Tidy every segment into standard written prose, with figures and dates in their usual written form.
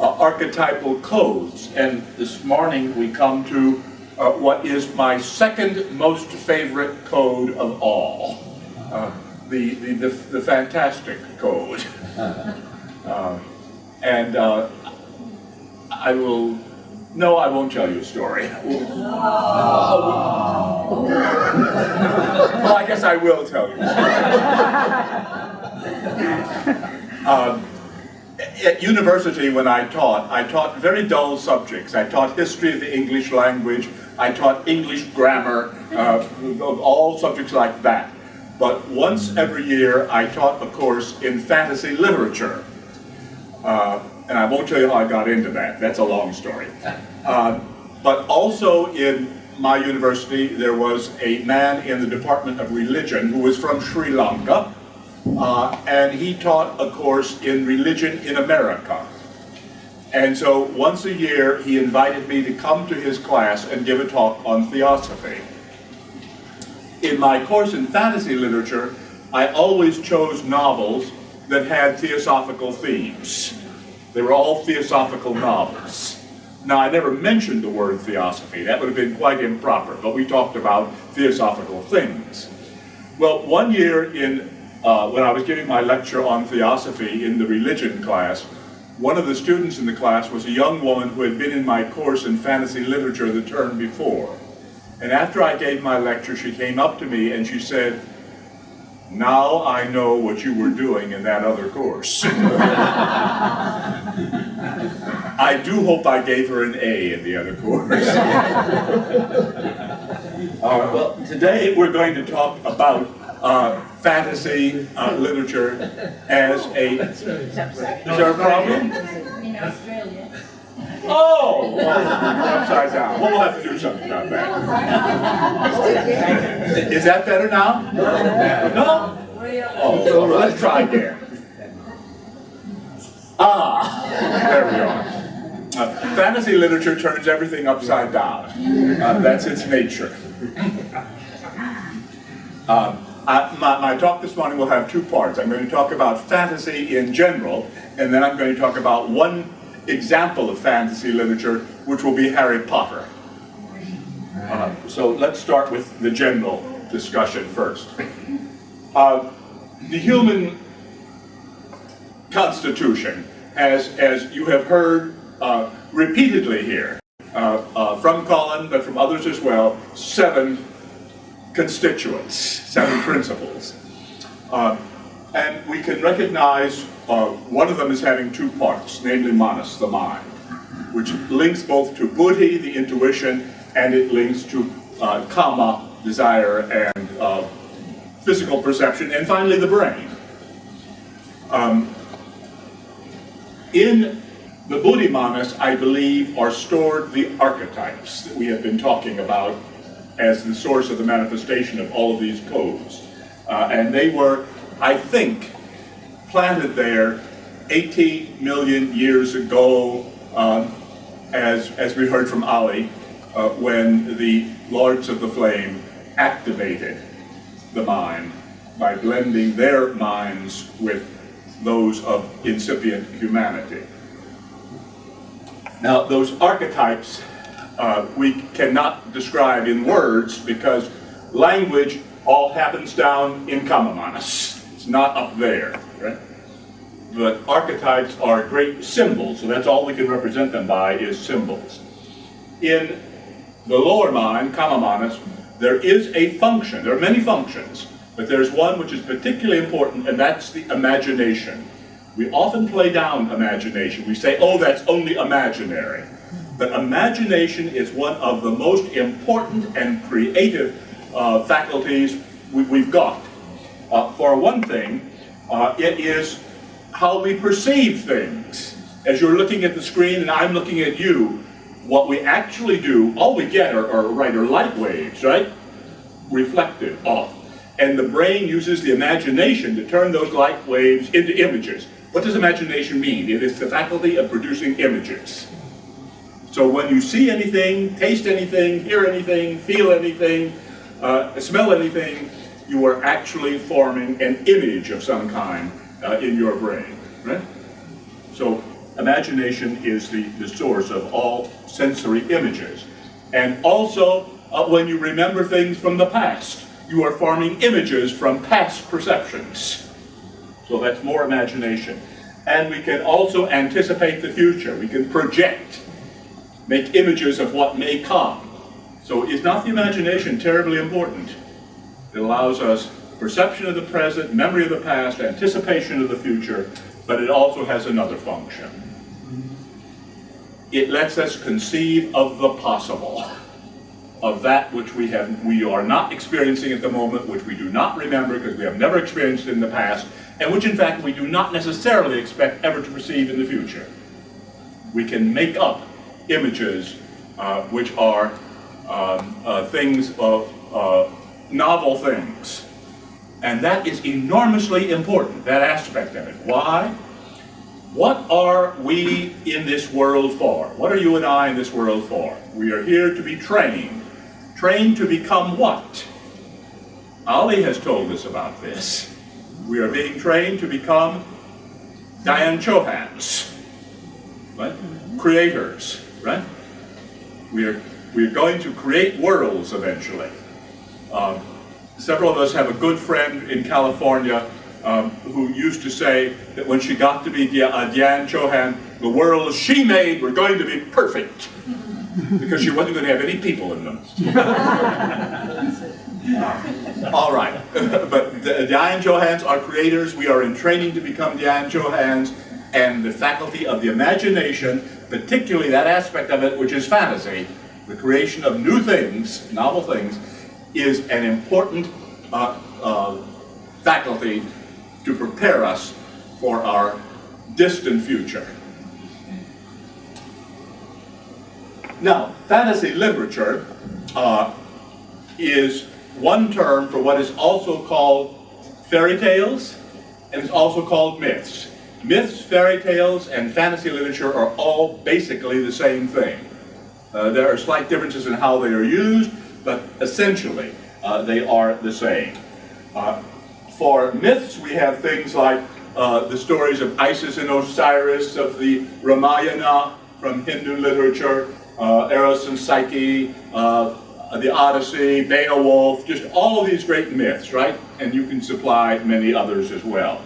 archetypal codes, and this morning we come to what is my second most favorite code of all, the fantastic code. I will. No, I won't tell you a story. Well, I guess I will tell you a story. At university, when I taught very dull subjects. I taught history of the English language, I taught English grammar, all subjects like that. But once every year, I taught a course in fantasy literature. And I won't tell you how I got into that, that's a long story. But also in my university, there was a man in the Department of Religion who was from Sri Lanka, and he taught a course in religion in America. And so once a year, he invited me to come to his class and give a talk on Theosophy. In my course in fantasy literature, I always chose novels that had theosophical themes. They were all theosophical novels. Now, I never mentioned the word theosophy. That would have been quite improper, but we talked about theosophical things. Well, one year when I was giving my lecture on Theosophy in the religion class, one of the students in the class was a young woman who had been in my course in fantasy literature the term before. And after I gave my lecture, she came up to me and she said, "Now I know what you were doing in that other course." I do hope I gave her an A in the other course. Well, today we're going to talk about fantasy literature as a... Is there a problem? In Australia. Oh! Well, upside down. Well, we'll have to do something about that. Is that better now? No? Oh, so let's try again. There we are. Fantasy literature turns everything upside down. That's its nature. My talk this morning will have two parts. I'm going to talk about fantasy in general, and then I'm going to talk about one example of fantasy literature, which will be Harry Potter. So let's start with the general discussion first. The human constitution has, as you have heard repeatedly here, from Colin, but from others as well, 7 constituents, 7 principles. And we can recognize one of them as having 2 parts, namely manas, the mind, which links both to buddhi, the intuition, and it links to kama, desire, and physical perception, and finally the brain. In the buddhi manas, I believe, are stored the archetypes that we have been talking about as the source of the manifestation of all of these codes. And they were, I think, planted there 80 million years ago, as we heard from Ali, when the Lords of the Flame activated the mind by blending their minds with those of incipient humanity. Now, those archetypes we cannot describe in words because language all happens down in kama manas. It's not up there, right? But archetypes are great symbols, so that's all we can represent them by is symbols. In the lower mind, kama manas, there is a function. There are many functions, but there's one which is particularly important, and that's the imagination. We often play down imagination. We say, oh, that's only imaginary. But imagination is one of the most important and creative faculties we've got. For one thing, it is how we perceive things. As you're looking at the screen and I'm looking at you, what we actually do, all we get are light waves, right? Reflected off. And the brain uses the imagination to turn those light waves into images. What does imagination mean? It is the faculty of producing images. So when you see anything, taste anything, hear anything, feel anything, smell anything, you are actually forming an image of some kind in your brain, right? So Imagination is the source of all sensory images. And also, when you remember things from the past, you are forming images from past perceptions. So that's more imagination. And we can also anticipate the future. We can project, make images of what may come. So is not the imagination terribly important? It allows us perception of the present, memory of the past, anticipation of the future, but it also has another function. It lets us conceive of the possible, of that which we are not experiencing at the moment, which we do not remember because we have never experienced in the past, and which in fact we do not necessarily expect ever to perceive in the future. We can make up images which are things of novel things. And that is enormously important, that aspect of it. Why? What are we in this world for? What are you and I in this world for? We are here to be trained. Trained to become what? Ali has told us about this. We are being trained to become Diane Chohans, right? Creators, right? We are going to create worlds eventually. Several of us have a good friend in California who used to say that when she got to be Diane Chohan, the worlds she made were going to be perfect because she wasn't going to have any people in them. All right, but Diane Chohans are creators. We are in training to become Diane Chohans, and the faculty of the imagination, particularly that aspect of it which is fantasy, the creation of new things, novel things, is an important faculty to prepare us for our distant future. Now, fantasy literature is one term for what is also called fairy tales, and it's also called myths. Myths, fairy tales, and fantasy literature are all basically the same thing. There are slight differences in how they are used, but essentially they are the same. For myths, we have things like the stories of Isis and Osiris, of the Ramayana from Hindu literature, Eros and Psyche, the Odyssey, Beowulf, just all of these great myths, right? And you can supply many others as well.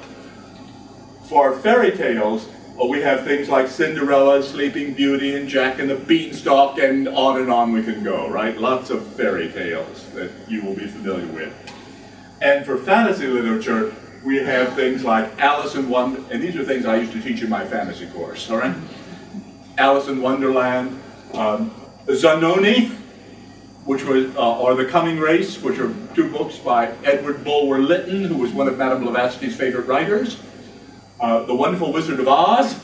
For fairy tales, we have things like Cinderella, Sleeping Beauty, and Jack and the Beanstalk, and on we can go, right? Lots of fairy tales that you will be familiar with. And for fantasy literature, we have things like Alice in Wonderland, and these are things I used to teach in my fantasy course, all right? Alice in Wonderland, Zanoni, which was, or The Coming Race, which are two books by Edward Bulwer-Lytton, who was one of Madame Blavatsky's favorite writers. The Wonderful Wizard of Oz,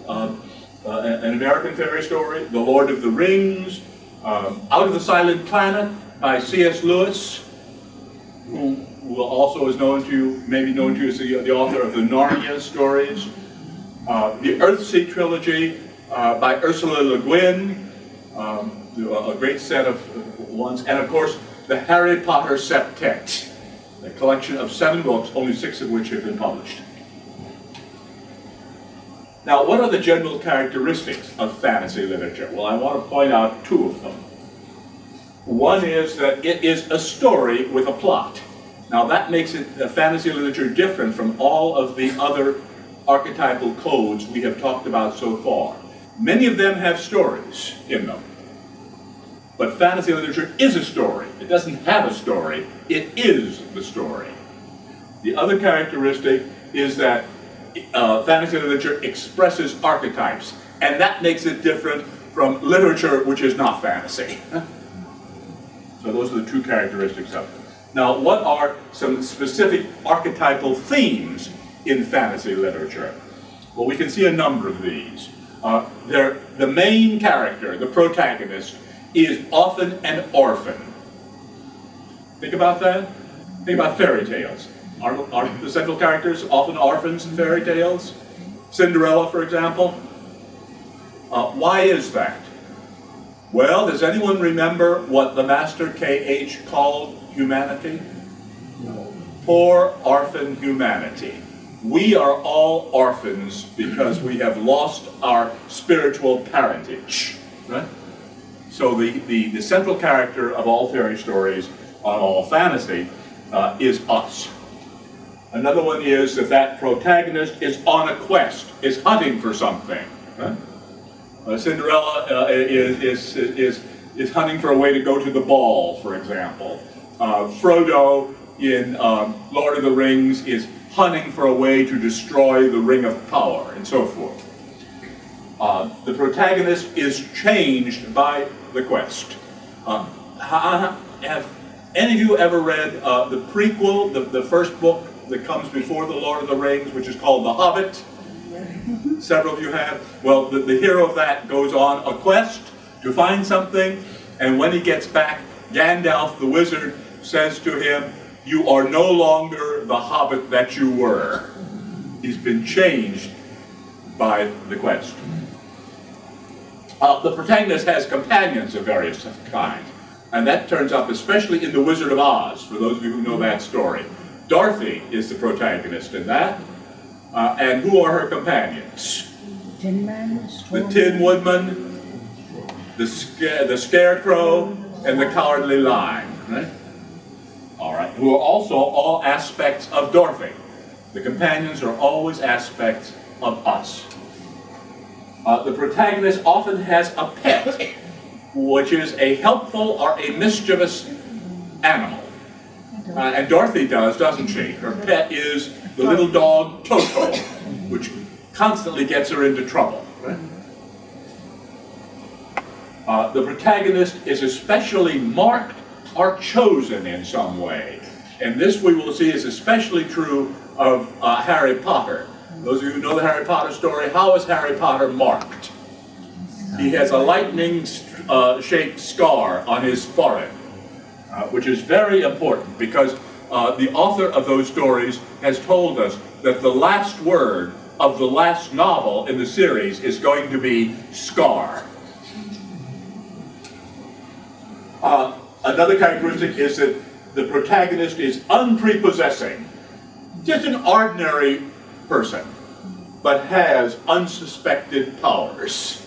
an American fairy story. The Lord of the Rings, Out of the Silent Planet by C.S. Lewis, who also is known to you, maybe known to you as the author of the Narnia stories. The Earthsea trilogy by Ursula Le Guin, a great set of ones. And of course, the Harry Potter Septet, a collection of 7 books, only 6 of which have been published. Now, what are the general characteristics of fantasy literature? Well, I want to point out 2 of them. One is that it is a story with a plot. Now, that makes it fantasy literature different from all of the other archetypal codes we have talked about so far. Many of them have stories in them. But fantasy literature is a story. It doesn't have a story. It is the story. The other characteristic is that fantasy literature expresses archetypes, and that makes it different from literature which is not fantasy. So those are the 2 characteristics of it. Now, what are some specific archetypal themes in fantasy literature? Well, we can see a number of these. The main character, the protagonist, is often an orphan. Think about that. Think about fairy tales. Are the central characters often orphans in fairy tales? Cinderella, for example. Why is that? Well, does anyone remember what the Master K.H. called humanity? No. Poor orphan humanity. we are all orphans because we have lost our spiritual parentage. Right? So the central character of all fairy stories, all fantasy, is us. Another one is that protagonist is on a quest, is hunting for something. Right? Cinderella is hunting for a way to go to the ball, for example. Frodo in Lord of the Rings is hunting for a way to destroy the Ring of Power, and so forth. The protagonist is changed by the quest. Have any of you ever read the prequel, the first book that comes before the Lord of the Rings, which is called The Hobbit? Several of you have. Well, the hero of that goes on a quest to find something, and when he gets back, Gandalf the wizard says to him, "You are no longer the hobbit that you were." He's been changed by the quest. The protagonist has companions of various kinds, and that turns up especially in The Wizard of Oz, for those of you who know that story. Dorothy is the protagonist in that, and who are her companions? The Tin Woodman, the Scarecrow, and the Cowardly Lion, right? All right, who are also all aspects of Dorothy. The companions are always aspects of us. The protagonist often has a pet, which is a helpful or a mischievous animal. And Dorothy does, doesn't she? Her pet is the little dog Toto, which constantly gets her into trouble. Right? The protagonist is especially marked or chosen in some way. And this we will see is especially true of Harry Potter. Those of you who know the Harry Potter story, how is Harry Potter marked? He has a lightning-shaped scar on his forehead, which is very important because the author of those stories has told us that the last word of the last novel in the series is going to be Scar. Another characteristic is that the protagonist is unprepossessing, just an ordinary person, but has unsuspected powers.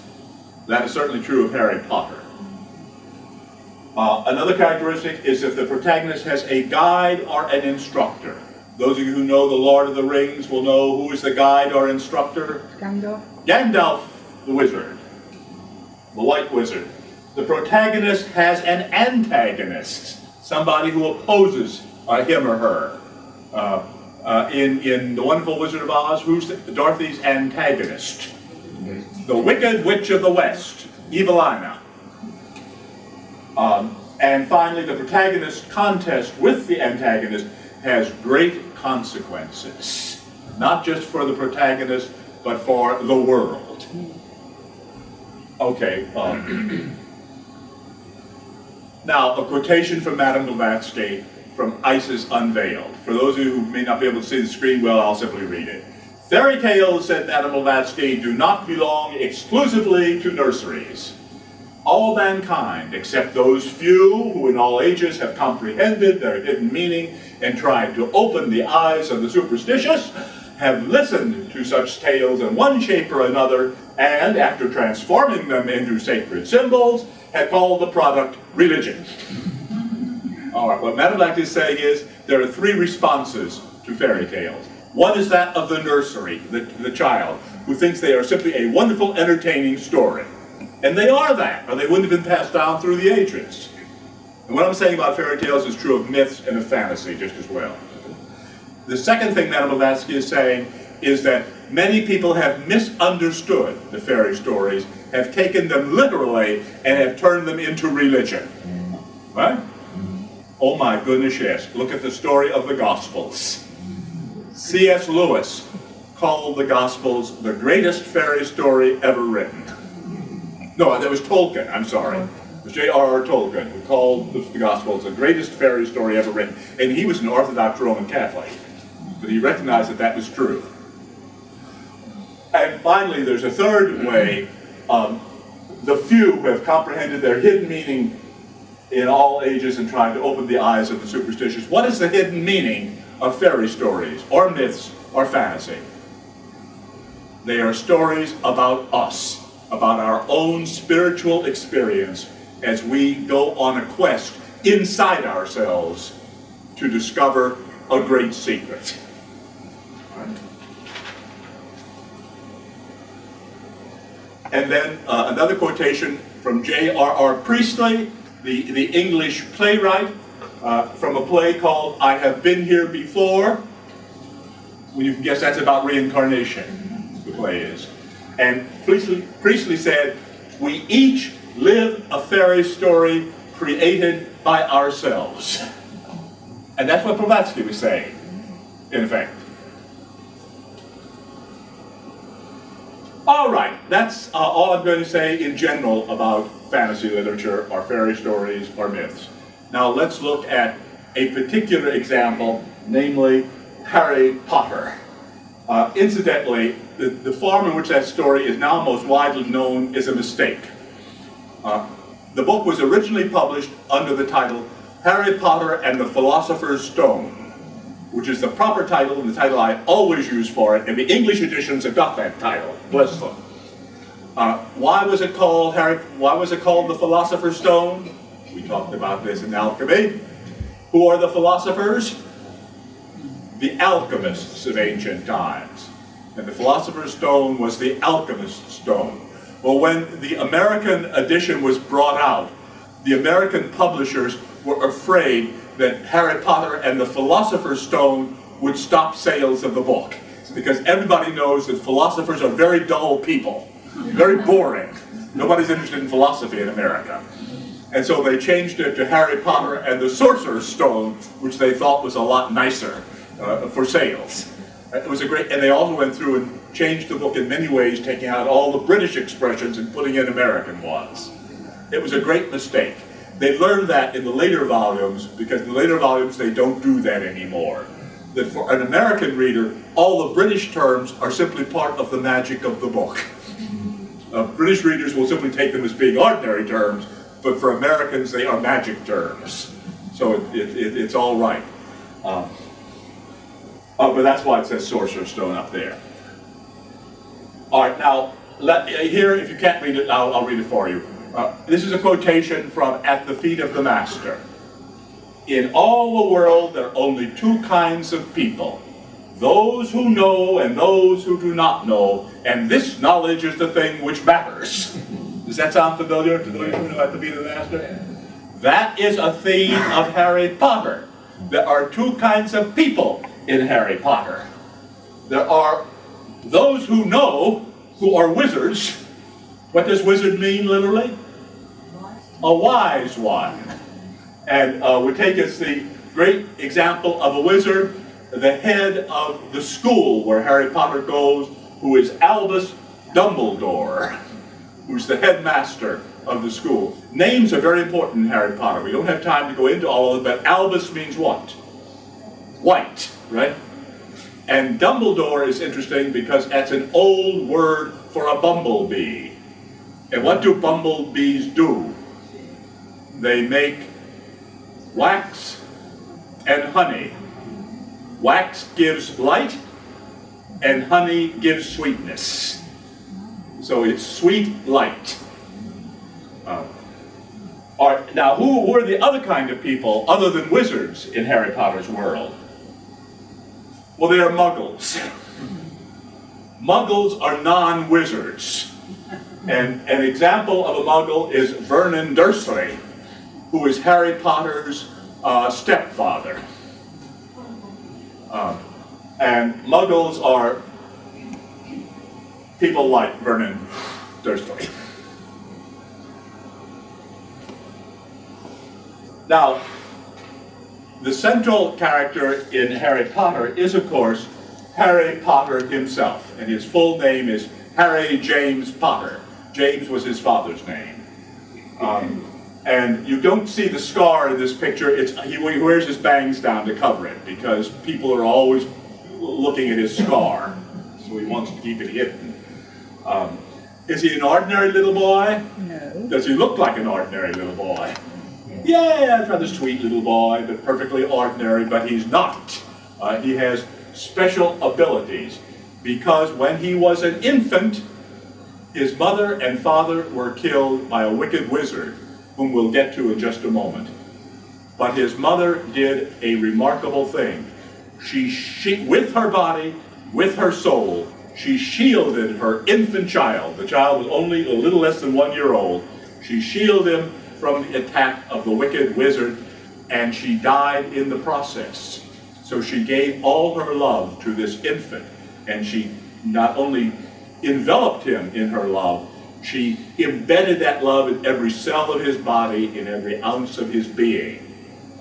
That is certainly true of Harry Potter. Another characteristic is that the protagonist has a guide or an instructor. Those of you who know the Lord of the Rings will know who is the guide or instructor. Gandalf the wizard, the White Wizard. The protagonist has an antagonist, somebody who opposes him or her. In The Wonderful Wizard of Oz, who's Dorothy's antagonist? The Wicked Witch of the West, Evelina. And finally, the protagonist's contest with the antagonist has great consequences, not just for the protagonist, but for the world. Okay. Now, a quotation from Madame Blavatsky from Isis Unveiled. For those of you who may not be able to see the screen well, I'll simply read it. Fairy tales, said Madame Blavatsky, do not belong exclusively to nurseries. All mankind, except those few who in all ages have comprehended their hidden meaning and tried to open the eyes of the superstitious, have listened to such tales in one shape or another, and after transforming them into sacred symbols, have called the product religion. All right, what Madame Blavatsky is saying is there are three responses to fairy tales. One is that of the nursery, the child, who thinks they are simply a wonderful, entertaining story. And they are that, or they wouldn't have been passed down through the ages. And what I'm saying about fairy tales is true of myths and of fantasy just as well. The second thing Madame Blavatsky is saying is that many people have misunderstood the fairy stories, have taken them literally, and have turned them into religion. Right? Oh my goodness, yes. Look at the story of the Gospels. C.S. Lewis called the Gospels the greatest fairy story ever written. No, that was Tolkien, I'm sorry. It was J.R.R. Tolkien who called the Gospels the greatest fairy story ever written. And he was an Orthodox Roman Catholic. But he recognized that that was true. And finally, there's a third way. The few who have comprehended their hidden meaning in all ages and tried to open the eyes of the superstitious. What is the hidden meaning of fairy stories, or myths, are fantasy. They are stories about us, about our own spiritual experience as we go on a quest inside ourselves to discover a great secret. And then another quotation from J.R.R. Priestley, the English playwright, from a play called I Have Been Here Before. Well, you can guess that's about reincarnation, the play is. And Priestley said, we each live a fairy story created by ourselves. And that's what Blavatsky was saying, in effect. All right, that's all I'm going to say in general about fantasy literature, or fairy stories, or myths. Now let's look at a particular example, namely Harry Potter. Incidentally, the form in which that story is now most widely known is a mistake. The book was originally published under the title Harry Potter and the Philosopher's Stone, which is the proper title and the title I always use for it, and the English editions have got that title, bless them. Why was it called the Philosopher's Stone? We talked about this in alchemy. Who are the philosophers? The alchemists of ancient times. And the Philosopher's Stone was the alchemist's stone. Well, when the American edition was brought out, the American publishers were afraid that Harry Potter and the Philosopher's Stone would stop sales of the book. Because everybody knows that philosophers are very dull people, very boring. Nobody's interested in philosophy in America. And so they changed it to Harry Potter and the Sorcerer's Stone, which they thought was a lot nicer for sales. It was a great, and they also went through and changed the book in many ways, taking out all the British expressions and putting in American ones. It was a great mistake. They learned that in the later volumes, because in the later volumes they don't do that anymore. That for an American reader, all the British terms are simply part of the magic of the book. British readers will simply take them as being ordinary terms, but for Americans they are magic terms. So it's all right. But that's why it says Sorcerer's Stone up there. All right, now, here, if you can't read it, I'll read it for you. This is a quotation from At the Feet of the Master. In all the world, there are only two kinds of people. Those who know and those who do not know, and this knowledge is the thing which matters. Does that sound familiar to those who know At the Feet of the Master? That is a theme of Harry Potter. There are two kinds of people in Harry Potter. There are those who know, who are wizards. What does wizard mean, literally? A wise one. And we take as the great example of a wizard, the head of the school where Harry Potter goes, who is Albus Dumbledore, who's the headmaster of the school. Names are very important in Harry Potter. We don't have time to go into all of it, but Albus means what? White, right? And Dumbledore is interesting because that's an old word for a bumblebee. And what do bumblebees do? They make wax and honey. Wax gives light, and honey gives sweetness. So it's sweet light. All right, now, who were the other kind of people other than wizards in Harry Potter's world? Well, they are muggles. Muggles are non-wizards. And an example of a muggle is Vernon Dursley, who is Harry Potter's stepfather. And muggles are people like Vernon Dursley. Now, the central character in Harry Potter is, of course, Harry Potter himself. And his full name is Harry James Potter. James was his father's name. And you don't see the scar in this picture. He wears his bangs down to cover it because people are always looking at his scar. So he wants to keep it hidden. Is he an ordinary little boy? No. Does he look like an ordinary little boy? Yeah, rather sweet little boy, but perfectly ordinary, but he's not. He has special abilities, because when he was an infant, his mother and father were killed by a wicked wizard, whom we'll get to in just a moment. But his mother did a remarkable thing. She with her body, with her soul, she shielded her infant child. The child was only a little less than 1 year old. She shielded him from the attack of the wicked wizard, and she died in the process. So she gave all her love to this infant, and she not only enveloped him in her love, she embedded that love in every cell of his body, in every ounce of his being.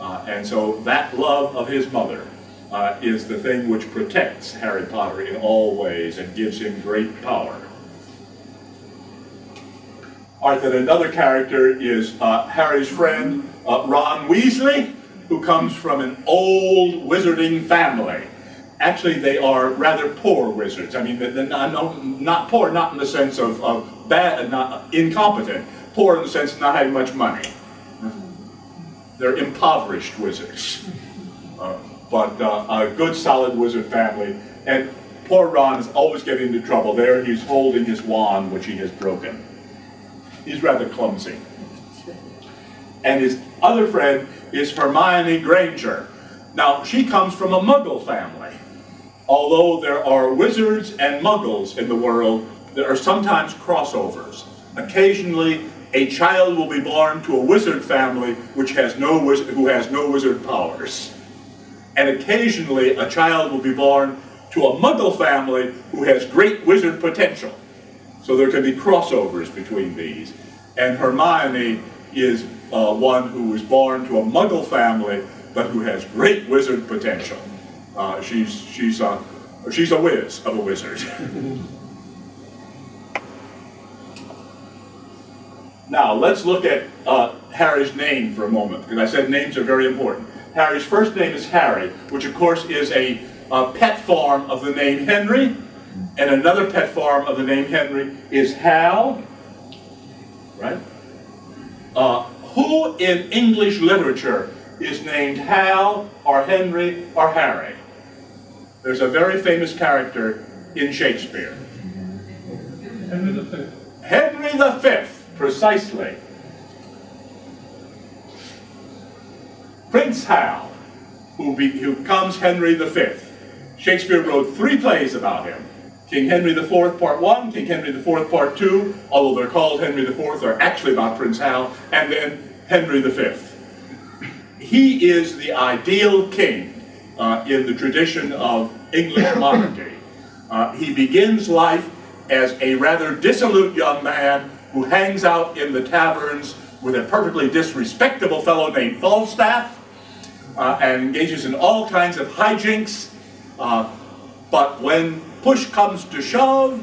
And so that love of his mother is the thing which protects Harry Potter in all ways and gives him great power. All right, then another character is Harry's friend, Ron Weasley, who comes from an old wizarding family. Actually, they are rather poor wizards. I mean, they're not poor, not in the sense of bad, not incompetent. Poor in the sense of not having much money. They're impoverished wizards. But a good, solid wizard family. And poor Ron is always getting into trouble. There he's holding his wand, which he has broken. He's rather clumsy. And his other friend is Hermione Granger. Now, she comes from a Muggle family. Although there are wizards and Muggles in the world, there are sometimes crossovers. Occasionally, a child will be born to a wizard family who has no wizard powers. And occasionally, a child will be born to a Muggle family who has great wizard potential. So there can be crossovers between these. And Hermione is one who was born to a Muggle family, but who has great wizard potential. She's a whiz of a wizard. Now, let's look at Harry's name for a moment, because I said names are very important. Harry's first name is Harry, which of course is a pet form of the name Henry, and another pet form of the name Henry is Hal, right? Who in English literature is named Hal or Henry or Harry? There's a very famous character in Shakespeare. Henry V. Henry V, precisely. Prince Hal, who becomes Henry V. Shakespeare wrote 3 plays about him. King Henry IV, Part 1, King Henry IV, Part 2, although they're called Henry IV, they're actually about Prince Hal, and then Henry V. He is the ideal king in the tradition of English monarchy. He begins life as a rather dissolute young man who hangs out in the taverns with a perfectly disrespectable fellow named Falstaff, and engages in all kinds of hijinks, but when push comes to shove,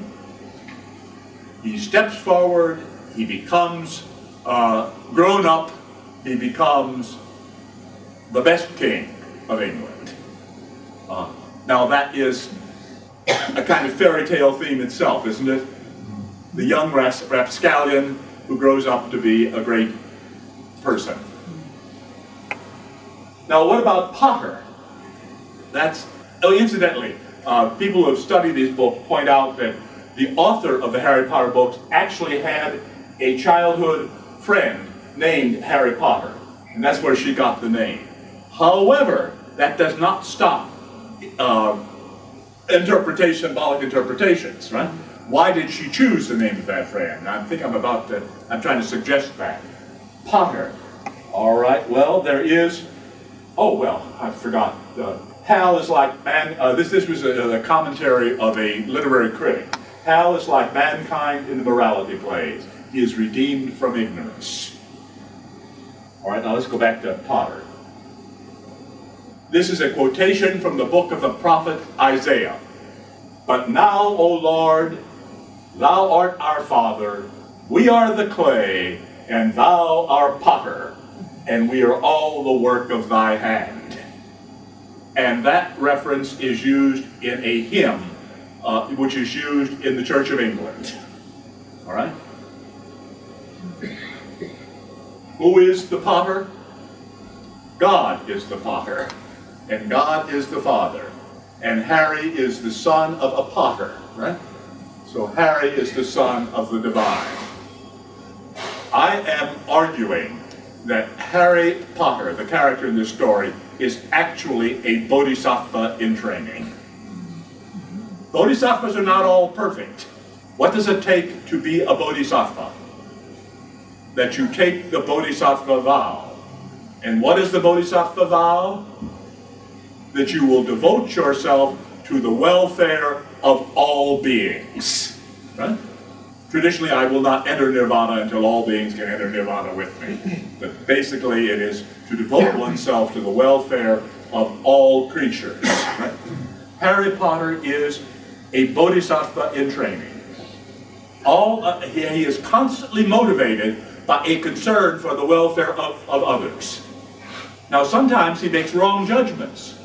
he steps forward, he becomes grown up, he becomes the best king of England. Now that is a kind of fairy tale theme itself, isn't it? The young rapscallion who grows up to be a great person. Now what about Potter? Incidentally, people who have studied these books point out that the author of the Harry Potter books actually had a childhood friend named Harry Potter, and that's where she got the name. However, that does not stop symbolic interpretations, right? Why did she choose the name of that friend? I'm trying to suggest that. Potter. All right, well, there is, I forgot. Hal is like this was a commentary of a literary critic. Hal is like mankind in the morality plays. He is redeemed from ignorance. All right, now let's go back to Potter. This is a quotation from the book of the prophet Isaiah. But now, O Lord, thou art our Father, we are the clay, and thou our potter, and we are all the work of thy hand. And that reference is used in a hymn, which is used in the Church of England. All right? Who is the potter? God is the potter, and God is the Father. and Harry is the son of a potter, right? So Harry is the son of the divine. I am arguing that Harry Potter, the character in this story, is actually a bodhisattva in training. Bodhisattvas are not all perfect. What does it take to be a bodhisattva? That you take the bodhisattva vow. And what is the bodhisattva vow? That you will devote yourself to the welfare of all beings. Right? Traditionally, I will not enter nirvana until all beings can enter nirvana with me. But basically, it is to devote oneself to the welfare of all creatures. Right? Harry Potter is a bodhisattva in training. He is constantly motivated by a concern for the welfare of others. Now, sometimes he makes wrong judgments.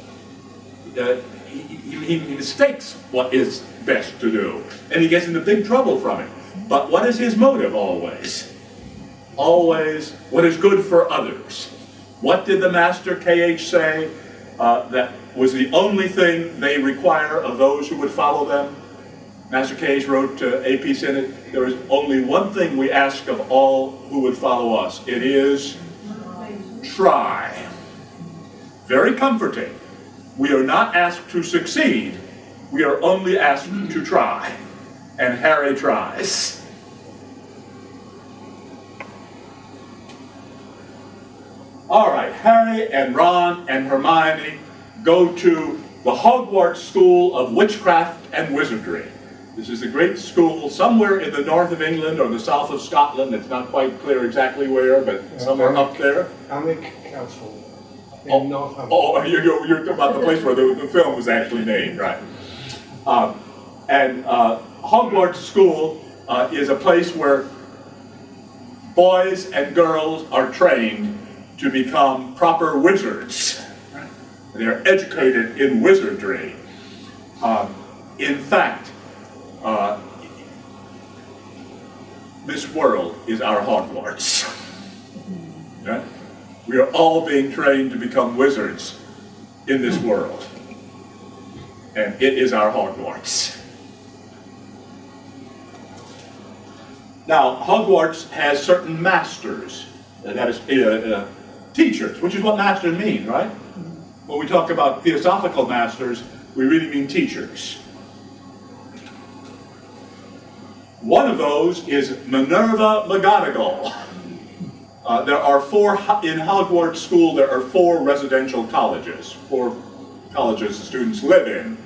He mistakes what is best to do, and he gets into big trouble from it. But what is his motive always? Always what is good for others. What did the master K.H. say that was the only thing they require of those who would follow them? Master K.H. wrote to A.P. Synod, there is only one thing we ask of all who would follow us. It is try. Very comforting. We are not asked to succeed. We are only asked to try. And Harry tries. All right, Harry and Ron and Hermione go to the Hogwarts School of Witchcraft and Wizardry. This is a great school somewhere in the north of England or the south of Scotland. It's not quite clear exactly where, but somewhere up there. Castle in Northampton. Oh, you're talking about the place where the film was actually made, right? Hogwarts School is a place where boys and girls are trained to become proper wizards. They are educated in wizardry. In fact, this world is our Hogwarts. Right? We are all being trained to become wizards in this world. And it is our Hogwarts. Now, Hogwarts has certain masters, that is, teachers, which is what masters mean, right? When we talk about theosophical masters, we really mean teachers. One of those is Minerva McGonagall. There are in Hogwarts School, there are 4 residential colleges, 4 colleges students live in,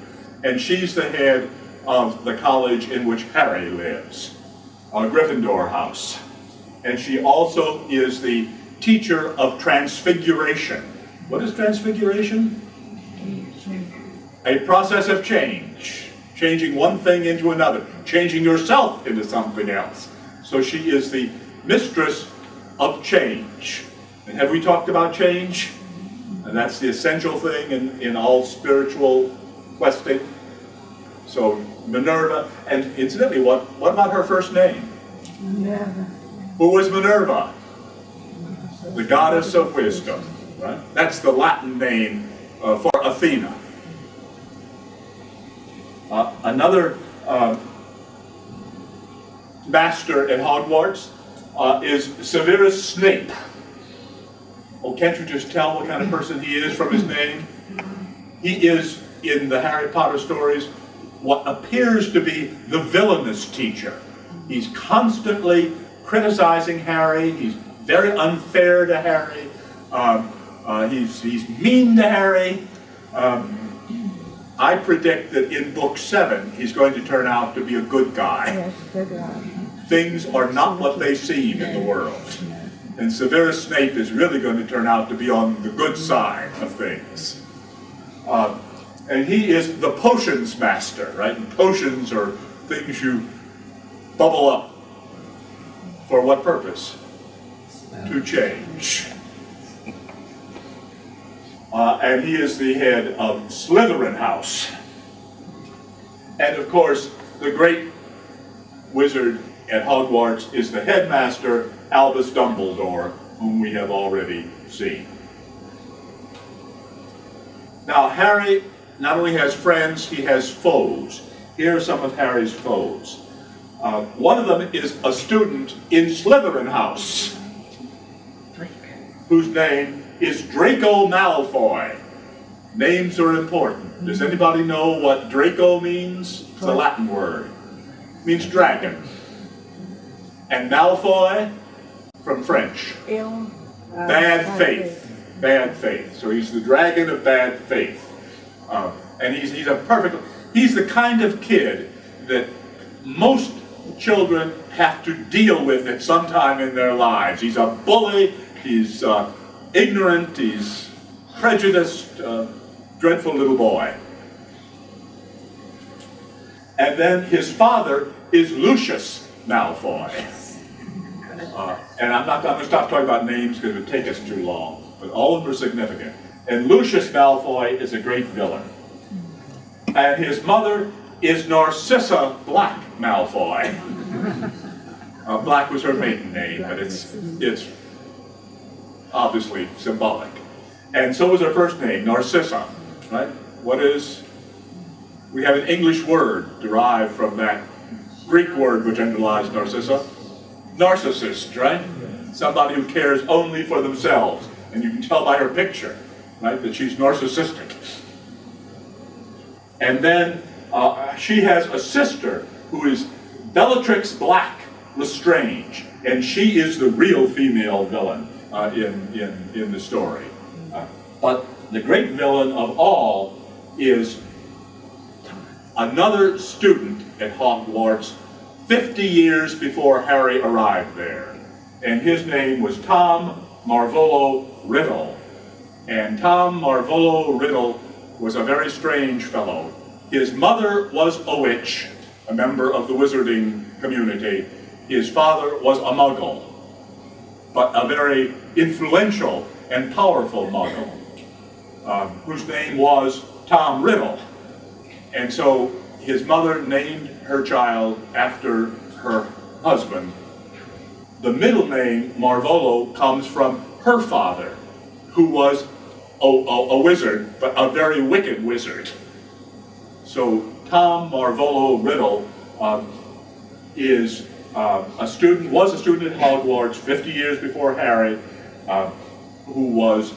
and she's the head of the college in which Harry lives, Gryffindor House. And she also is the teacher of transfiguration. What is transfiguration? A process of change. Changing one thing into another. Changing yourself into something else. So she is the mistress of change. And have we talked about change? And that's the essential thing in all spiritual questing. So Minerva, and incidentally, what about her first name? Minerva. Who was Minerva? The goddess of wisdom, right? That's the Latin name for Athena. Another master at Hogwarts is Severus Snape. Oh, can't you just tell what kind of person he is from his name? He is, in the Harry Potter stories, what appears to be the villainous teacher. He's constantly criticizing Harry. He's very unfair to Harry. He's mean to Harry. I predict that in book 7, he's going to turn out to be a good guy. Yes, good one. Things are not what they seem in the world. And Severus Snape is really going to turn out to be on the good side of things. And he is the potions master, right? And potions are things you bubble up. For what purpose? To change. And he is the head of Slytherin House. And of course, the great wizard at Hogwarts is the headmaster, Albus Dumbledore, whom we have already seen. Now, Harry not only has friends, he has foes. Here are some of Harry's foes. One of them is a student in Slytherin House, whose name is Draco Malfoy. Names are important. Does anybody know what Draco means? It's a Latin word. It means dragon. And Malfoy, from French, bad faith. Bad faith. So he's the dragon of bad faith. And he's the kind of kid that most children have to deal with at some time in their lives. He's a bully, he's ignorant, he's prejudiced, dreadful little boy. And then his father is Lucius Malfoy. And I'm going to stop talking about names because it would take us too long, but all of them are significant. And Lucius Malfoy is a great villain. And his mother is Narcissa Black Malfoy. Black was her maiden name, but it's obviously symbolic. And so was her first name, Narcissa, right? We have an English word derived from that Greek word which underlies Narcissa. Narcissist, right? Somebody who cares only for themselves. And you can tell by her picture, right, that she's narcissistic. And then she has a sister who is Bellatrix Black Lestrange, and she is the real female villain in the story. But the great villain of all is another student at Hogwarts 50 years before Harry arrived there. And his name was Tom Marvolo Riddle. And Tom Marvolo Riddle was a very strange fellow. His mother was a witch, a member of the wizarding community. His father was a muggle, but a very influential and powerful muggle, whose name was Tom Riddle. And so his mother named her child after her husband. The middle name, Marvolo, comes from her father, who was a wizard, but a very wicked wizard. So Tom Marvolo Riddle was a student at Hogwarts 50 years before Harry, who was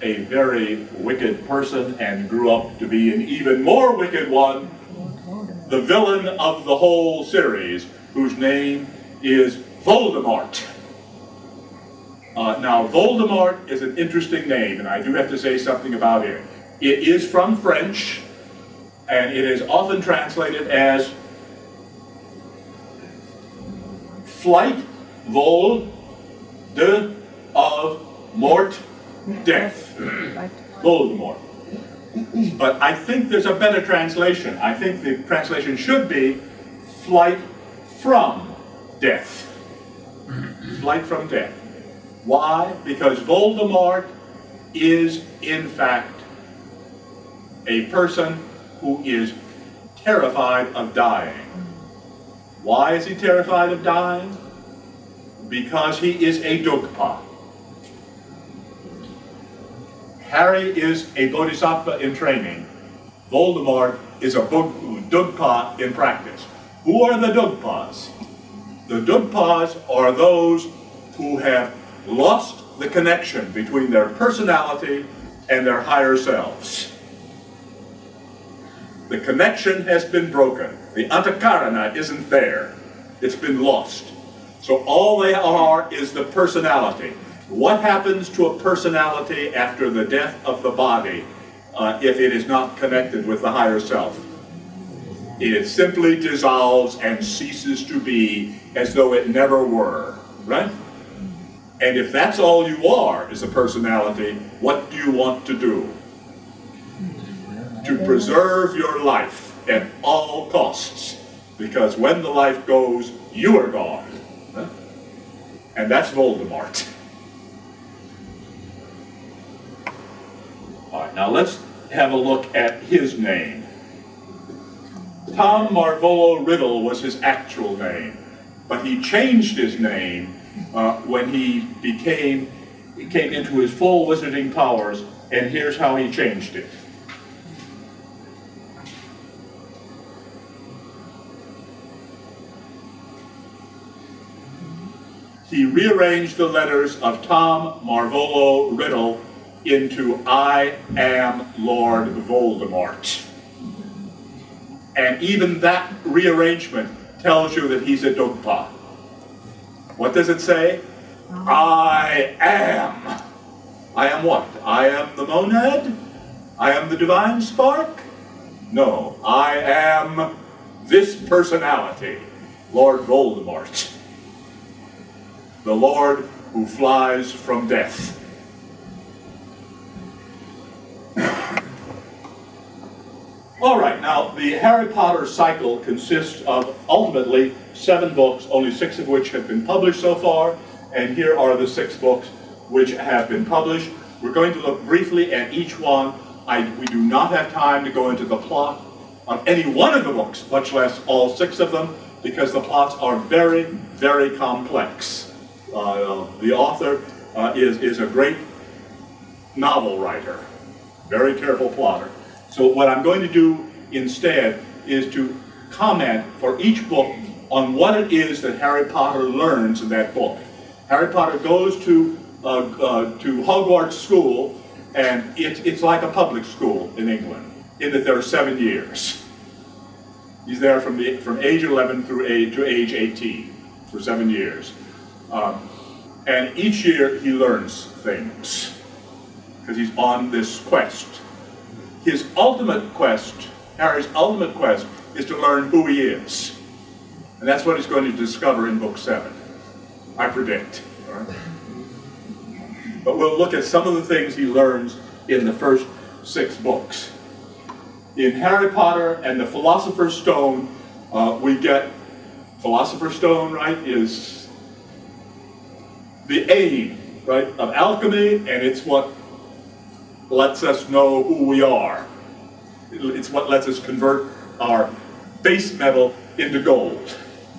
a very wicked person and grew up to be an even more wicked one, the villain of the whole series, whose name is Voldemort. Now, Voldemort is an interesting name, and I do have to say something about it. It is from French, and it is often translated as flight, vol, de, of, mort, death. Voldemort. But I think there's a better translation. I think the translation should be flight from death. Flight from death. Why? Because Voldemort is, in fact, a person who is terrified of dying. Why is he terrified of dying? Because he is a Dugpa. Harry is a Bodhisattva in training. Voldemort is a Dugpa in practice. Who are the Dugpas? The Dugpas are those who have lost the connection between their personality and their higher selves. The connection has been broken. The Antakarana isn't there. It's been lost. So all they are is the personality. What happens to a personality after the death of the body if it is not connected with the higher self? It simply dissolves and ceases to be as though it never were, right? And if that's all you are, is a personality, what do you want to do? To preserve your life at all costs, because when the life goes, you are gone. Huh? And that's Voldemort. All right, now let's have a look at his name. Tom Marvolo Riddle was his actual name, but he changed his name when he came into his full wizarding powers, and here's how he changed it. he rearranged the letters of Tom Marvolo Riddle into I am Lord Voldemort. And even that rearrangement tells you that he's a Dogpa. What does it say? I am. I am what? I am the monad? I am the divine spark? No, I am this personality, Lord Voldemort. The Lord who flies from death. All right, now the Harry Potter cycle consists of ultimately 7 books, only 6 of which have been published so far, and here are the 6 books which have been published. We're going to look briefly at each one. We do not have time to go into the plot of any one of the books, much less all 6 of them, because the plots are very, very complex. The author is a great novel writer, very careful plotter. So what I'm going to do instead is to comment for each book on what it is that Harry Potter learns in that book. Harry Potter goes to Hogwarts School, and it's like a public school in England, in that there are 7 years. He's there from age 11 to age 18 for 7 years. And each year he learns things, because he's on this quest. His ultimate quest, Harry's ultimate quest, is to learn who he is. And that's what he's going to discover in book 7, I predict. All right? But we'll look at some of the things he learns in the first 6 books. In Harry Potter and the Philosopher's Stone, we get Philosopher's Stone, right, is the aim, right, of alchemy, and it's what lets us know who we are. It's what lets us convert our base metal into gold,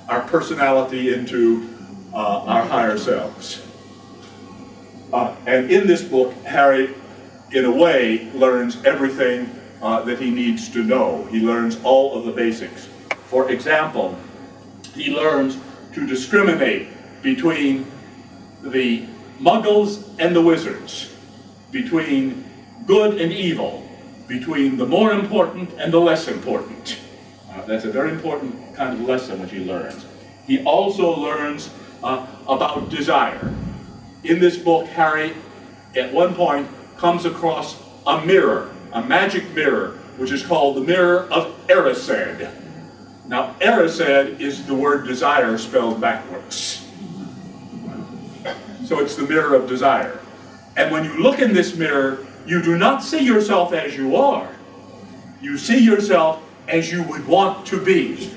our personality into our higher selves. And in this book, Harry, in a way, learns everything that he needs to know. He learns all of the basics. For example, he learns to discriminate between the Muggles and the Wizards, between good and evil, between the more important and the less important. That's a very important kind of lesson which he learns. He also learns about desire. In this book, Harry, at one point, comes across a mirror, a magic mirror, which is called the Mirror of Erised. Now, Erised is the word desire spelled backwards. So it's the mirror of desire. And when you look in this mirror, you do not see yourself as you are. You see yourself as you would want to be.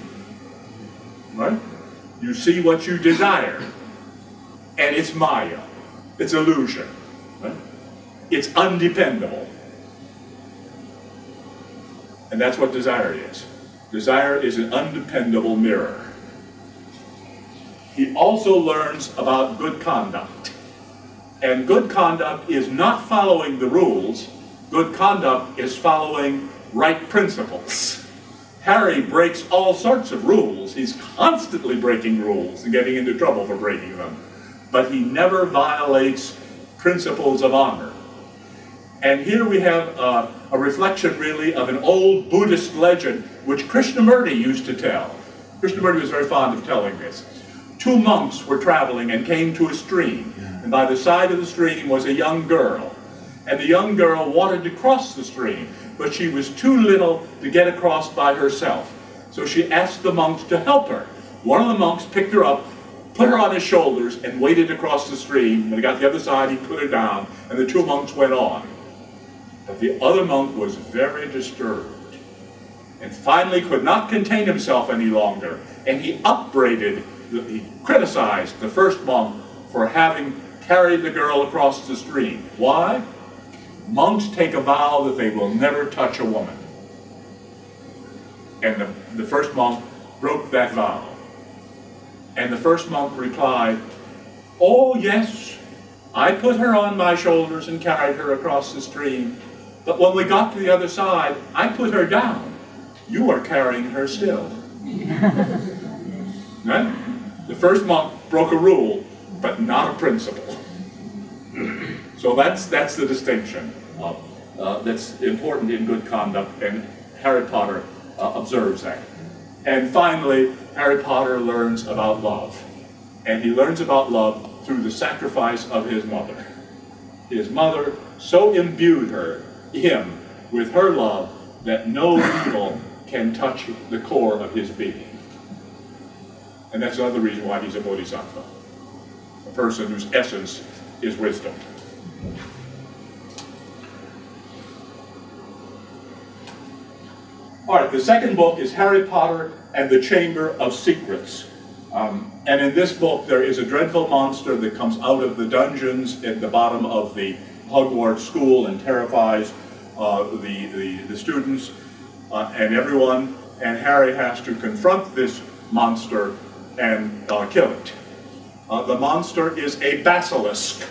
Right? You see what you desire. And it's Maya. It's illusion. Right? It's undependable. And that's what desire is. Desire is an undependable mirror. He also learns about good conduct. And good conduct is not following the rules. Good conduct is following right principles. Harry breaks all sorts of rules. He's constantly breaking rules and getting into trouble for breaking them. But he never violates principles of honor. And here we have a reflection, really, of an old Buddhist legend which Krishnamurti used to tell. Krishnamurti was very fond of telling this. 2 monks were traveling and came to a stream. And by the side of the stream was a young girl. And the young girl wanted to cross the stream, but she was too little to get across by herself. So she asked the monks to help her. One of the monks picked her up, put her on his shoulders, and waded across the stream. When he got to the other side, he put her down, and the 2 monks went on. But the other monk was very disturbed, and finally could not contain himself any longer, and he he criticized the first monk for having carried the girl across the stream. Why? Monks take a vow that they will never touch a woman. And the first monk broke that vow. And the first monk replied, "Oh yes, I put her on my shoulders and carried her across the stream. But when we got to the other side, I put her down. You are carrying her still." Right? The first monk broke a rule. but not a principal. So that's the distinction that's important in good conduct, and Harry Potter observes that. And finally, Harry Potter learns about love. And he learns about love through the sacrifice of his mother. His mother so imbued him with her love that no evil can touch the core of his being. And that's another reason why he's a bodhisattva, a person whose essence is wisdom. All right, the second book is Harry Potter and the Chamber of Secrets. And in this book, there is a dreadful monster that comes out of the dungeons at the bottom of the Hogwarts school and terrifies the students and everyone. And Harry has to confront this monster and kill it. The monster is a basilisk.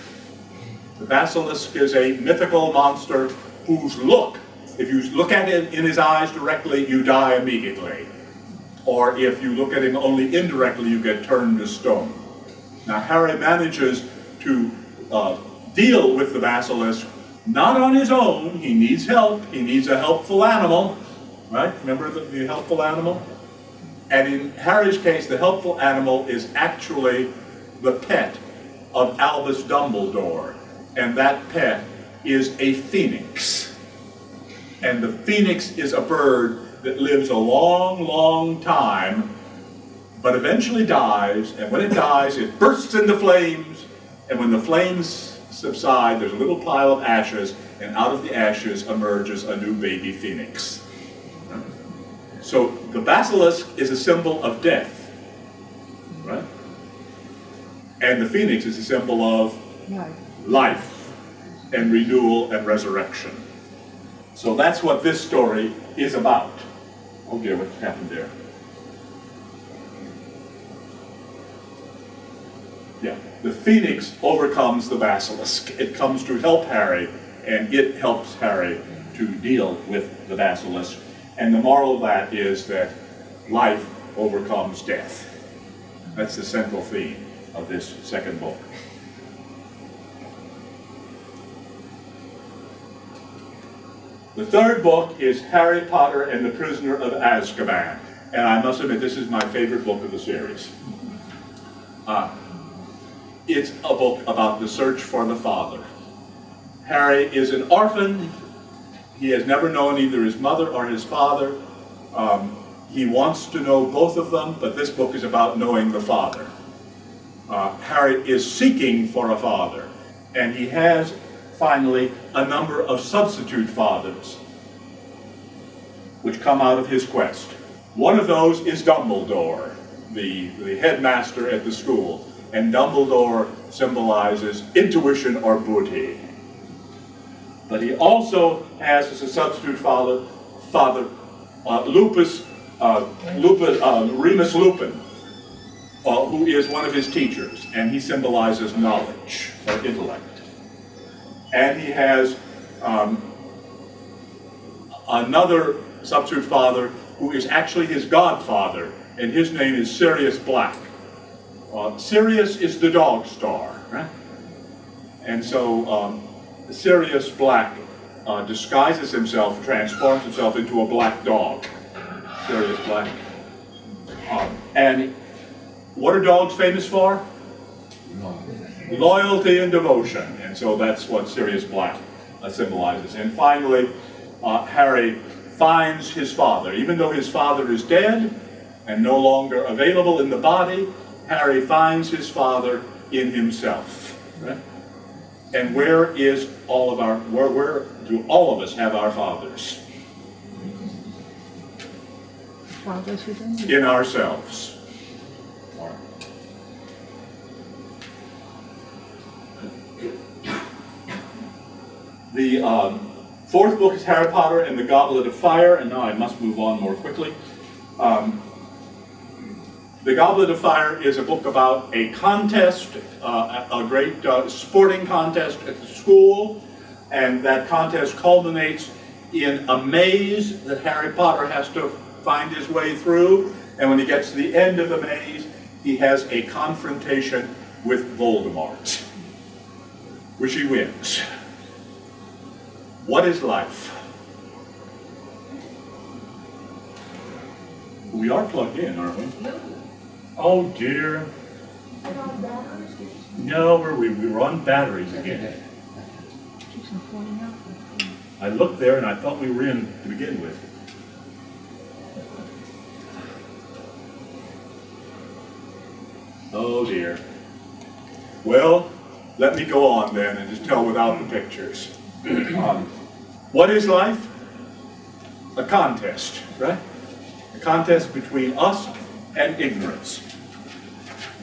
The basilisk is a mythical monster whose look, if you look at him in his eyes directly, you die immediately. Or if you look at him only indirectly, you get turned to stone. Now Harry manages to deal with the basilisk, not on his own. He needs help. He needs a helpful animal, right? Remember the helpful animal? And in Harry's case, the helpful animal is actually the pet of Albus Dumbledore. And that pet is a phoenix. And the phoenix is a bird that lives a long, long time, but eventually dies, and when it dies, it bursts into flames, and when the flames subside, there's a little pile of ashes, and out of the ashes emerges a new baby phoenix. So the basilisk is a symbol of death, right? And the phoenix is a symbol of life and renewal and resurrection. So that's what this story is about. Oh dear, what happened there? Yeah, the phoenix overcomes the basilisk. It comes to help Harry, and it helps Harry to deal with the basilisk. And the moral of that is that life overcomes death. That's the central theme of this second book. The third book is Harry Potter and the Prisoner of Azkaban. And I must admit, this is my favorite book of the series. It's a book about the search for the father. Harry is an orphan. He has never known either his mother or his father. He wants to know both of them, but this book is about knowing the father. Harry is seeking for a father, and he has finally a number of substitute fathers which come out of his quest. One of those is Dumbledore, the headmaster at the school, and Dumbledore symbolizes intuition or buddhi. But he also has as a substitute father Remus Lupin, who is one of his teachers, and he symbolizes knowledge or intellect. And he has another substitute father who is actually his godfather, and his name is Sirius Black. Sirius is the dog star, right? And so Sirius Black disguises himself, transforms himself into a black dog. Sirius Black. And what are dogs famous for? Loyalty and devotion. And so that's what Sirius Black symbolizes. And finally, Harry finds his father. Even though his father is dead and no longer available in the body, Harry finds his father in himself. Right? And where do all of us have our fathers? Fathers within you. In ourselves. The fourth book is Harry Potter and the Goblet of Fire, and now I must move on more quickly. The Goblet of Fire is a book about a contest, a great sporting contest at the school, and that contest culminates in a maze that Harry Potter has to find his way through, and when he gets to the end of the maze, he has a confrontation with Voldemort, which he wins. What is life? We are plugged in, aren't we? Oh dear. No, we were on batteries again. I looked there and I thought we were in to begin with. Oh dear. Well, let me go on then and just tell without the pictures. What is life? A contest, right? A contest between us and ignorance.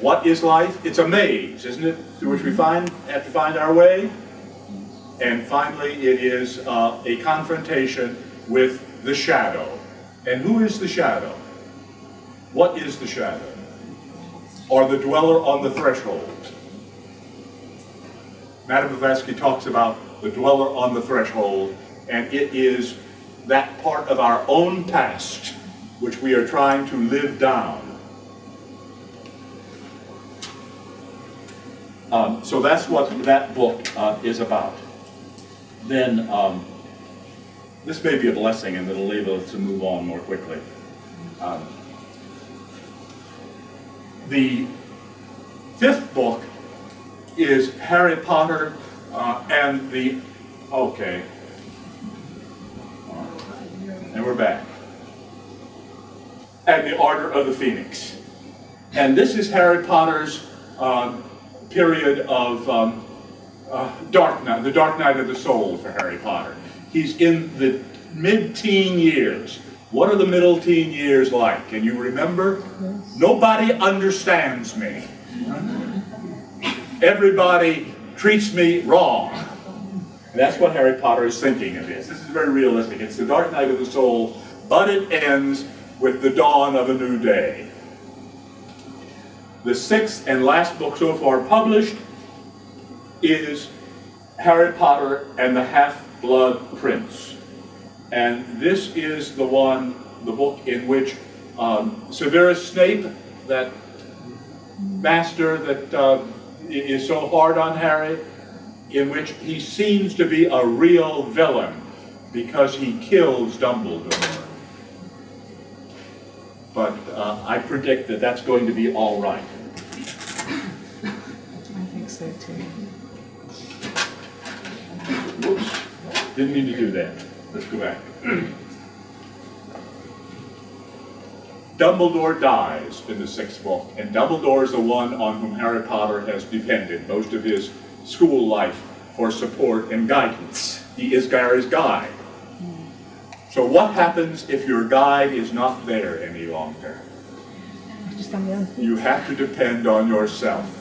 What is life? It's a maze, isn't it? Through which we have to find our way. And finally, it is a confrontation with the shadow. And who is the shadow? What is the shadow? Or the dweller on the threshold. Madame Blavatsky talks about the dweller on the threshold, and it is that part of our own past which we are trying to live down. So that's what that book is about. Then, this may be a blessing and it'll enable us to move on more quickly. The fifth book is Harry Potter and the, okay. And we're back. And the Order of the Phoenix. And this is Harry Potter's period of dark night, the dark night of the soul for Harry Potter. He's in the mid-teen years. What are the middle teen years like? Can you remember? Yes. Nobody understands me. Everybody treats me wrong. And that's what Harry Potter is thinking of this. This is very realistic. It's the dark night of the soul, but it ends with the dawn of a new day. The sixth and last book so far published is Harry Potter and the Half-Blood Prince. And this is the book in which Severus Snape, that master that is so hard on Harry, in which he seems to be a real villain because he kills Dumbledore. But I predict that that's going to be all right. I think so too. Whoops, didn't mean to do that. Let's go back. Dumbledore dies in the sixth book, and Dumbledore is the one on whom Harry Potter has depended most of his school life for support and guidance. He is Harry's guide. So what happens if your guide is not there any longer? You have to depend on yourself.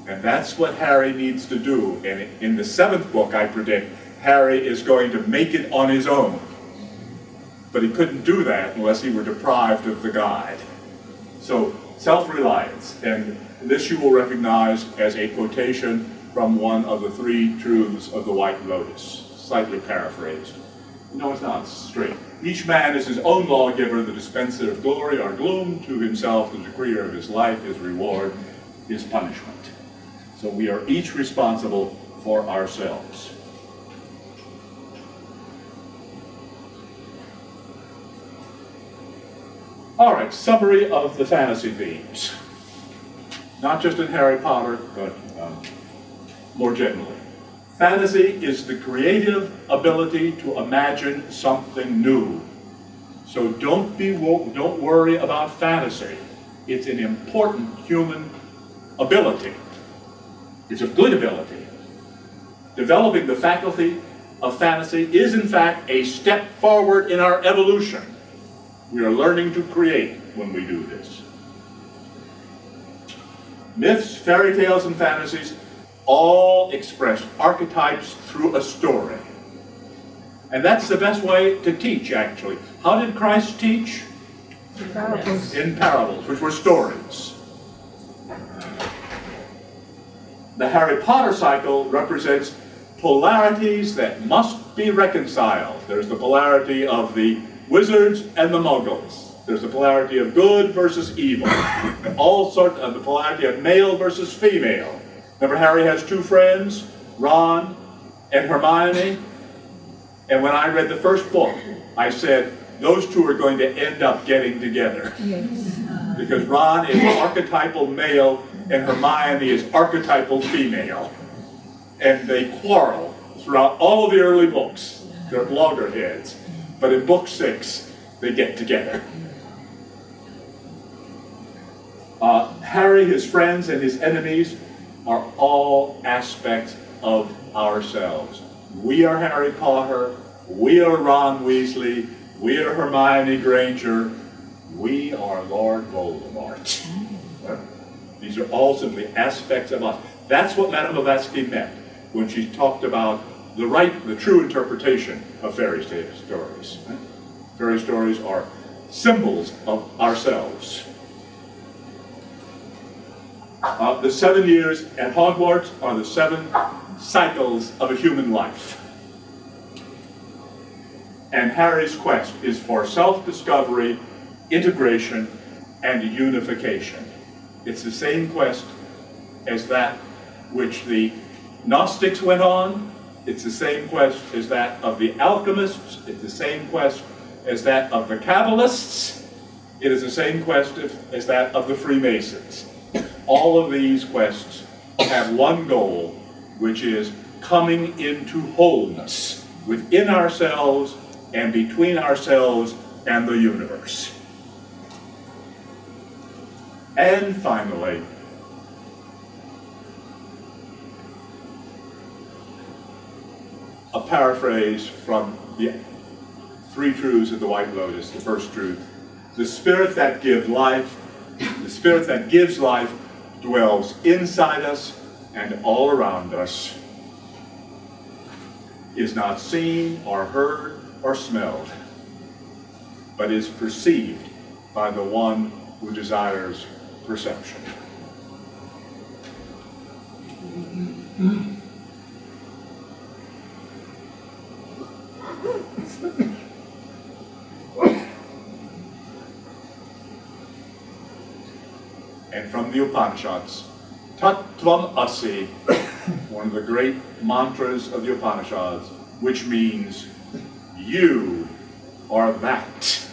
And that's what Harry needs to do. And in the seventh book, I predict, Harry is going to make it on his own. But he couldn't do that unless he were deprived of the guide. So, self-reliance. And this you will recognize as a quotation from one of the three truths of the White Lotus, slightly paraphrased. No, it's not. It's straight. Each man is his own lawgiver, the dispenser of glory or gloom, to himself the decreer of his life, his reward, his punishment. So we are each responsible for ourselves. All right, summary of the fantasy themes. Not just in Harry Potter, but more generally. Fantasy is the creative ability to imagine something new. So don't worry about fantasy. It's an important human ability. It's a good ability. Developing the faculty of fantasy is in fact a step forward in our evolution. We are learning to create when we do this. Myths, fairy tales, and fantasies all express archetypes through a story. And that's the best way to teach, actually. How did Christ teach? Parables. In parables, which were stories. The Harry Potter cycle represents polarities that must be reconciled. There's the polarity of the wizards and the muggles. There's the polarity of good versus evil. And all sorts of the polarity of male versus female. Remember, Harry has two friends, Ron and Hermione. And when I read the first book, I said, those two are going to end up getting together. Yes. Because Ron is archetypal male and Hermione is archetypal female. And they quarrel throughout all of the early books. They're loggerheads. But in book 6, they get together. Harry, his friends, and his enemies are all aspects of ourselves. We are Harry Potter. We are Ron Weasley. We are Hermione Granger. We are Lord Voldemort. These are all simply aspects of us. That's what Madame Blavatsky meant when she talked about the true interpretation of fairy stories. Fairy stories are symbols of ourselves. The 7 years at Hogwarts are the 7 cycles of a human life. And Harry's quest is for self-discovery, integration, and unification. It's the same quest as that which the Gnostics went on. It's the same quest as that of the alchemists. It's the same quest as that of the Kabbalists. It is the same quest as that of the Freemasons. All of these quests have one goal, which is coming into wholeness within ourselves and between ourselves and the universe. And finally, a paraphrase from the 3 truths of the White Lotus, the first truth. The spirit that gives life, dwells inside us and all around us, is not seen or heard or smelled, but is perceived by the one who desires perception. And from the Upanishads, Tattvam Asi, one of the great mantras of the Upanishads, which means you are that.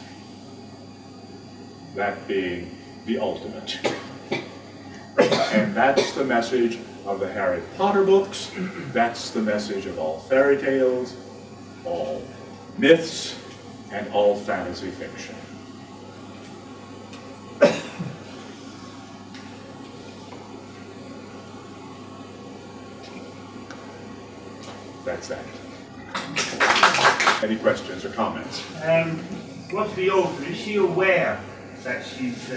That being the ultimate. And that's the message of the Harry Potter books. That's the message of all fairy tales, all myths, and all fantasy fiction. That's that. Any questions or comments? What's the author? Is she aware that she's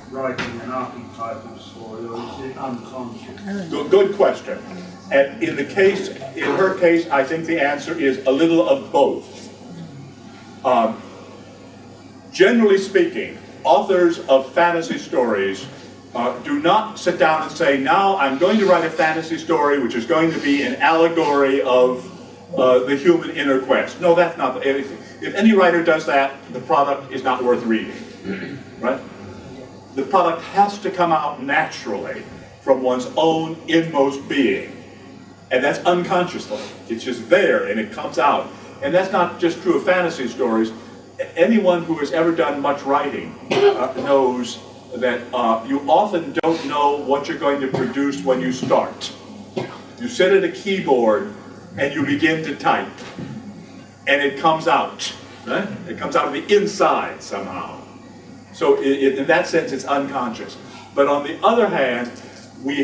writing an archetypal story, or is it unconscious? Good question. And in her case, I think the answer is a little of both. Generally speaking, authors of fantasy stories do not sit down and say, now I'm going to write a fantasy story which is going to be an allegory of the human inner quest. No, that's not. If any writer does that, the product is not worth reading. Right? The product has to come out naturally from one's own inmost being. And that's unconsciously. It's just there and it comes out. And that's not just true of fantasy stories. Anyone who has ever done much writing knows that you often don't know what you're going to produce when you start. You sit at a keyboard and you begin to type, and it comes out. Right? It comes out of the inside somehow. So in that sense, it's unconscious. But on the other hand, we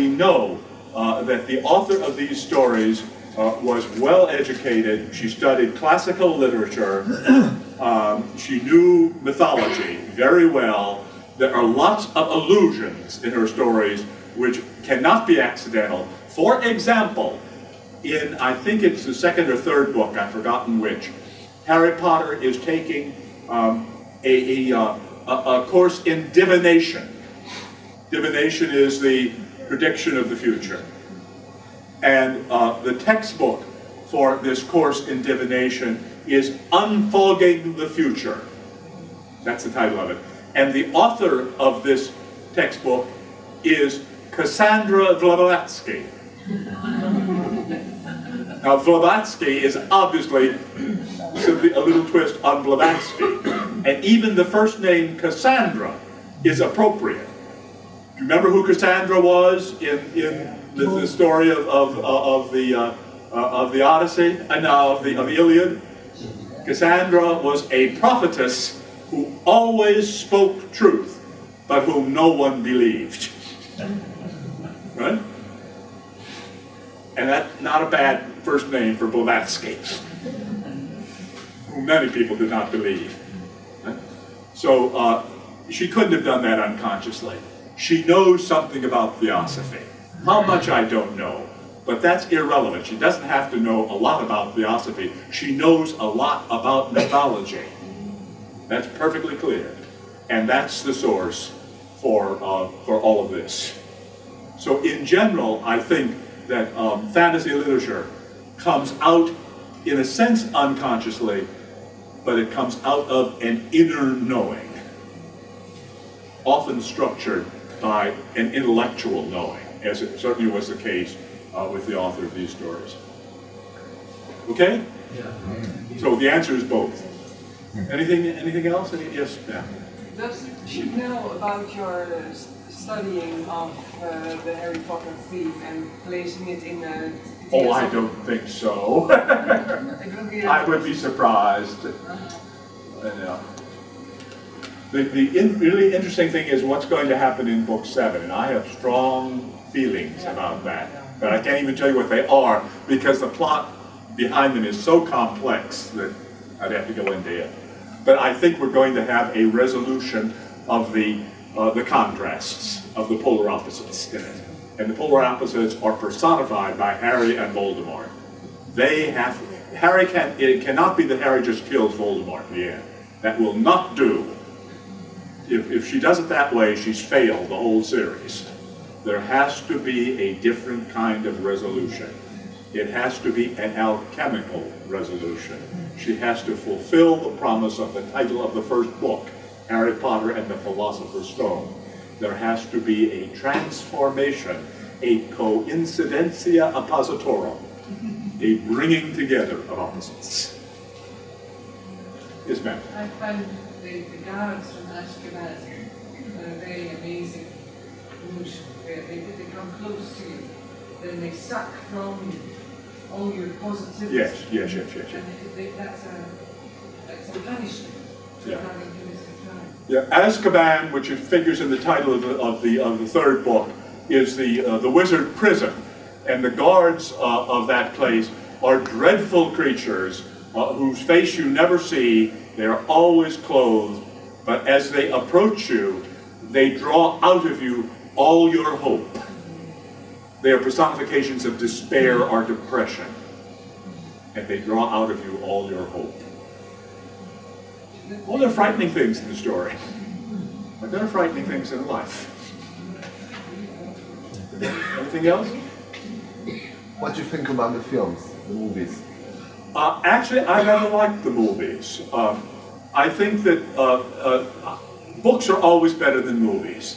know that the author of these stories was well educated. She studied classical literature. She knew mythology very well. There are lots of allusions in her stories which cannot be accidental. For example, in, I think it's the 2nd or 3rd book, I've forgotten which, Harry Potter is taking a course in divination. Divination is the prediction of the future. And the textbook for this course in divination is Unfogging the Future. That's the title of it. And the author of this textbook is Cassandra Blavatsky. Now, Blavatsky is obviously simply a little twist on Blavatsky. And even the first name Cassandra is appropriate. Do you remember who Cassandra was in the story of the Odyssey, of the Iliad? Cassandra was a prophetess who always spoke truth, but whom no one believed. Right? And that's not a bad first name for Blavatsky, who many people did not believe. Right? So she couldn't have done that unconsciously. She knows something about Theosophy. How much I don't know, but that's irrelevant. She doesn't have to know a lot about Theosophy. She knows a lot about mythology. That's perfectly clear. And that's the source for all of this. So in general, I think that fantasy literature comes out, in a sense, unconsciously, but it comes out of an inner knowing, often structured by an intellectual knowing, as it certainly was the case with the author of these stories. Okay? Yeah. So the answer is both. Anything else? Yes, ma'am. Does she know about your studying of the Harry Potter theme and placing it in a... Oh, I don't think so. I would be surprised. The really interesting thing is what's going to happen in book 7, and I have strong feelings about that. But I can't even tell you what they are, because the plot behind them is so complex that I'd have to go into it. But I think we're going to have a resolution of the contrasts, of the polar opposites in it. And the polar opposites are personified by Harry and Voldemort. It cannot be that Harry just kills Voldemort in the end. That will not do. If she does it that way, she's failed the whole series. There has to be a different kind of resolution. It has to be an alchemical resolution. She has to fulfill the promise of the title of the first book, Harry Potter and the Philosopher's Stone. There has to be a transformation, a coincidentia oppositorum, a bringing together of opposites. Yes, ma'am. I find the guards from Azkaban a very amazing illusion, where they come close to you, then they suck from you all your positivity. Yes. And that's a punishment for Yeah. having committed a crime. Yeah, Azkaban, which figures in the title of the third book, is the wizard prison, and the guards of that place are dreadful creatures whose face you never see. They are always clothed, but as they approach you, they draw out of you all your hope. They are personifications of despair or depression, and they draw out of you all your hope. Well, they're frightening things in the story, but they're frightening things in life. Anything else? What do you think about the films, the movies? Actually, I rather like the movies. I think that books are always better than movies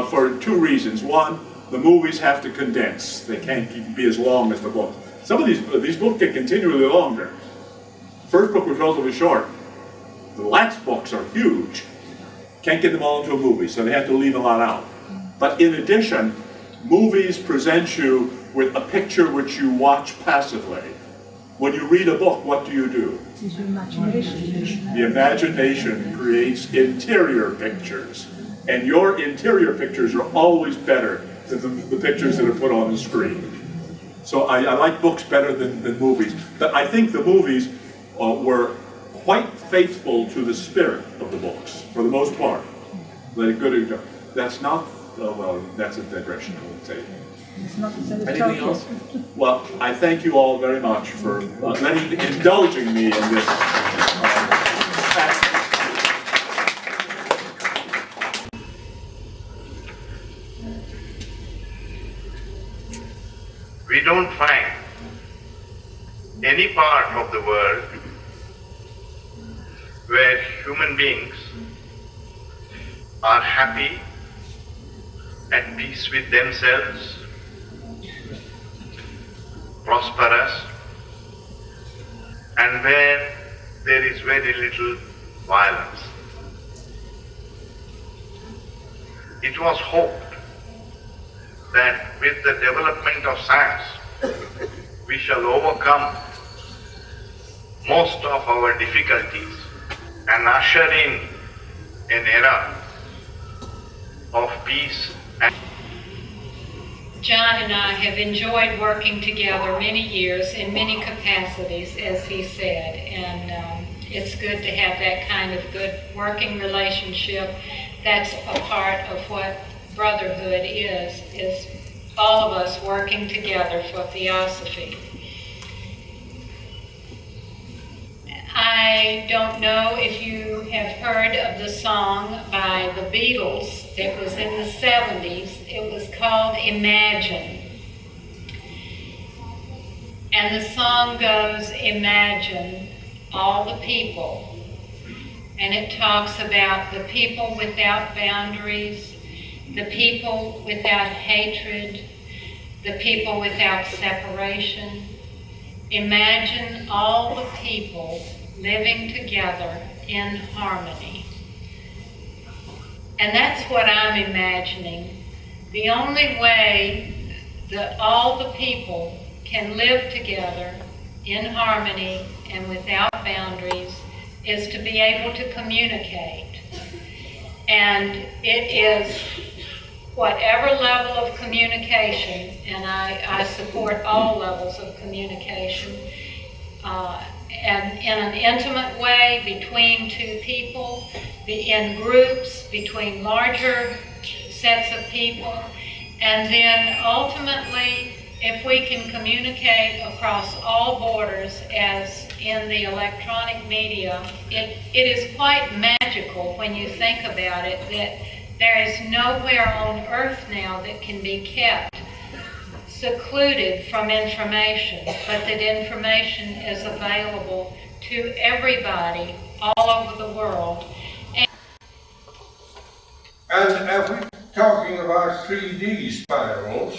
for two reasons. One, the movies have to condense. They can't be as long as the book. Some of these books get continually longer. The first book was relatively short. The last books are huge. Can't get them all into a movie, so they have to leave a lot out. But in addition, movies present you with a picture which you watch passively. When you read a book, what do? It's your imagination. The imagination creates interior pictures. And your interior pictures are always better than the pictures that are put on the screen. So I like books better than movies. But I think the movies were quite faithful to the spirit of the books, for the most part. That's not, well, that's a digression, I would say. It's not the Anything else? Well, I thank you all very much for indulging me in this. We don't find any part of the world where human beings are happy at peace with themselves, prosperous, and where there is very little violence. It was hoped that with the development of science, we shall overcome most of our difficulties and usher in an era of peace and John and I have enjoyed working together many years in many capacities, as he said, and it's good to have that kind of good working relationship. That's a part of what brotherhood is all of us working together for Theosophy. I don't know if you have heard of the song by the Beatles that was in the 70s. It was called Imagine. And the song goes, imagine all the people. And it talks about the people without boundaries, the people without hatred, the people without separation. Imagine all the people living together in harmony. And that's what I'm imagining. The only way that all the people can live together in harmony and without boundaries is to be able to communicate. And it is whatever level of communication, and I support all levels of communication, and in an intimate way between two people, in groups, between larger sets of people, and then ultimately, if we can communicate across all borders, as in the electronic media, it is quite magical when you think about it, that there is nowhere on earth now that can be kept secluded from information, but that information is available to everybody all over the world. And if we're talking about 3D spirals,